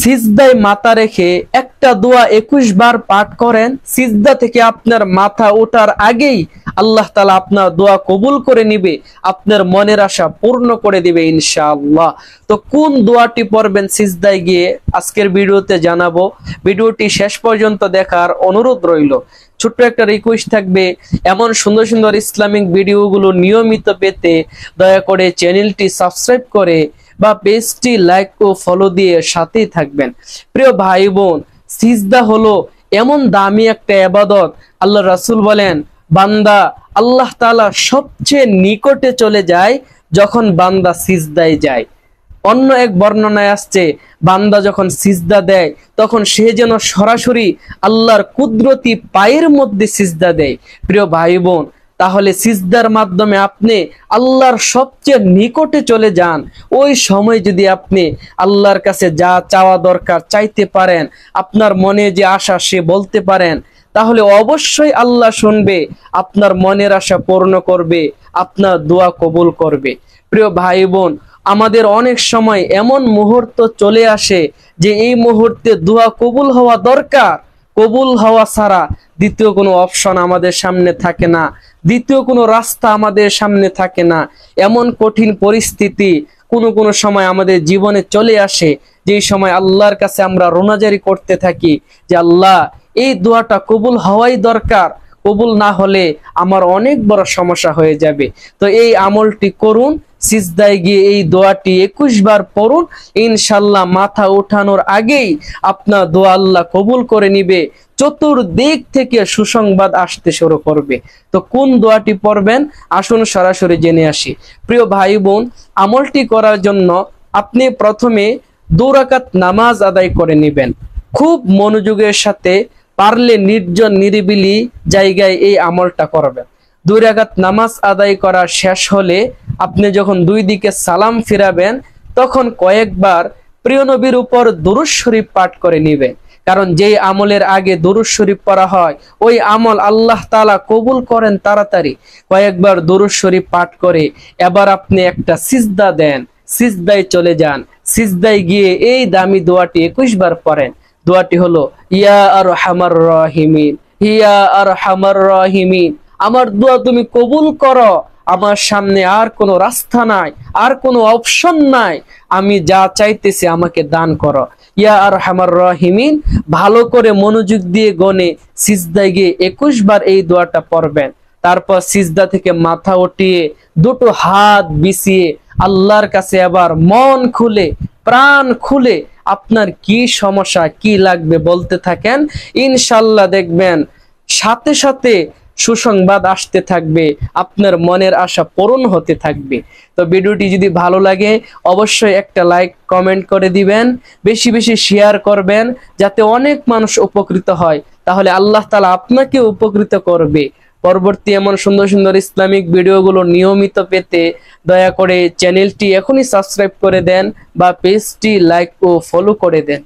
সিজদায় মাথা রেখে একটা দোয়া 21 বার পাঠ করেন, সিজদা থেকে আপনার মাথা ওঠার আগেই আল্লাহ তাআলা আপনার দোয়া কবুল করে নিবে, আপনার মনের আশা পূর্ণ করে দিবে ইনশাআল্লাহ। তো কোন দোয়াটি পড়বেন সিজদায় গিয়ে আজকের ভিডিওতে জানাবো। ভিডিওটি শেষ পর্যন্ত দেখার অনুরোধ রইল। ছোট্ট একটা রিকোয়েস্ট থাকবে, এমন সুন্দর সুন্দর ইসলামিক ভিডিওগুলো নিয়মিত পেতে দয়া করে চ্যানেলটি সাবস্ক্রাইব করে বা পেজটি লাইক ও ফলো দিয়ে সাথেই থাকবেন। প্রিয় ভাই বোন, সিজদা হলো এমন দামি একটা ইবাদত, আল্লাহ রাসূল বলেন বান্দা আল্লাহ তাআলা সবচেয়ে নিকটে চলে যায় যখন বান্দা সিজদায় যায়। অন্য এক বর্ণনায় আসছে বান্দা যখন সিজদা দেয় তখন সে যেন সরাসরি আল্লাহর কুদরতি পায়ের মধ্যে সিজদা দেয়। প্রিয় ভাই বোন, তাহলে সিজদার মাধ্যমে আপনি আল্লাহর সবচেয়ে নিকটে চলে যান। ওই সময় যদি আপনি আল্লাহর কাছে যা চাওয়া দরকার চাইতে পারেন, আপনার মনে যে আশা সে বলতে পারেন, তাহলে অবশ্যই আল্লাহ শুনবে, আপনার মনের আশা পূর্ণ করবে, আপনার দোয়া কবুল করবে। প্রিয় ভাই বোন, আমাদের অনেক সময় এমন মুহূর্ত চলে আসে যে এই মুহূর্তে দোয়া কবুল হওয়া দরকার, কবুল হওয়া ছাড়া দ্বিতীয় কোনো অপশন আমাদের সামনে থাকে না, দ্বিতীয় কোনো রাস্তা আমাদের সামনে থাকে না। এমন কঠিন পরিস্থিতি কোনো সময় আমাদের জীবনে চলে আসে, যে সময় আল্লাহর কাছে আমরা রোনাজারি করতে থাকি যে আল্লাহ এই দোয়াটা কবুল হওয়াই দরকার, কবুল না হলে আমার অনেক বড় সমস্যা হয়ে যাবে। তো এই আমলটি করুন, সিজদায় গিয়ে এই দোয়াটি 21 বার পড়ুন, ইনশাআল্লাহ মাথা উঠানোর আগেই আপনার দোয়া আল্লাহ কবুল করে নিবে, চতুর্দিক থেকে সুসংবাদ আসতে শুরু করবে। তো কোন দোয়াটি পড়বেন আসুন সরাসরি জেনে আসি। প্রিয় ভাই বোন, আমলটি করার জন্য আপনি প্রথমে 2 রাকাত নামাজ আদায় করে নেবেন, খুব মনোযোগের সাথে, পারলে নির্জন নিরিবিলি জায়গায় এই আমলটা করবেন। 2 রাকাত নামাজ আদায় করা শেষ হলে আপনি যখন 2 দিকে সালাম ফিরাবেন তখন কয়েকবার প্রিয় নবীর উপর দুরূদ শরীফ পাঠ করে নেবেন। কারণ যেই আমলের আগে দুরূদ শরীফ পড়া হয় ওই আমল আল্লাহ তাআলা কবুল করেন তাড়াতাড়ি। কয়েকবার দুরূদ শরীফ পাঠ করে এবার আপনি একটা সিজদা দেন, সিজদায় চলে যান। সিজদায় গিয়ে এই দামি দোয়াটি 21 বার পড়েন। দোয়াটি হলো ইয়া আরহামার রাহিমিন, ইয়া আরহামার রাহিমিন, আমার দোয়া তুমি কবুল করো, আমার সামনে আর কোনো রাস্তা নাই, আর কোনো অপশন নাই, আমি যা চাইতেছি আমাকে দান করো। ইয়া আরহামার রাহিমিন ভালো করে মনোযোগ দিয়ে গনে সিজদায় গিয়ে 21 বার এই দোয়াটা পড়বেন। তারপর সিজদা থেকে মাথা উঠিয়ে দুটো হাত বিছিয়ে আল্লাহর কাছে আবার মন খুলে প্রাণ খুলে আপনার কি সমস্যা কি লাগবে বলতে থাকেন। ইনশাআল্লাহ দেখবেন সাথে সাথে সুসংবাদ আসতে থাকবে, আপনার মনের আশা পূরণ হতে থাকবে। তো ভিডিওটি যদি ভালো লাগে অবশ্যই একটা লাইক কমেন্ট করে দিবেন, বেশি বেশি শেয়ার করবেন যাতে অনেক মানুষ উপকৃত হয়, তাহলে আল্লাহ তাআলা আপনাকে উপকৃত করবে। পরবর্তী এমন সুন্দর সুন্দর ইসলামিক ভিডিওগুলো নিয়মিত পেতে দয়া করে চ্যানেলটি এখনই সাবস্ক্রাইব করে দেন বা পেজটি লাইক ও ফলো করে দেন।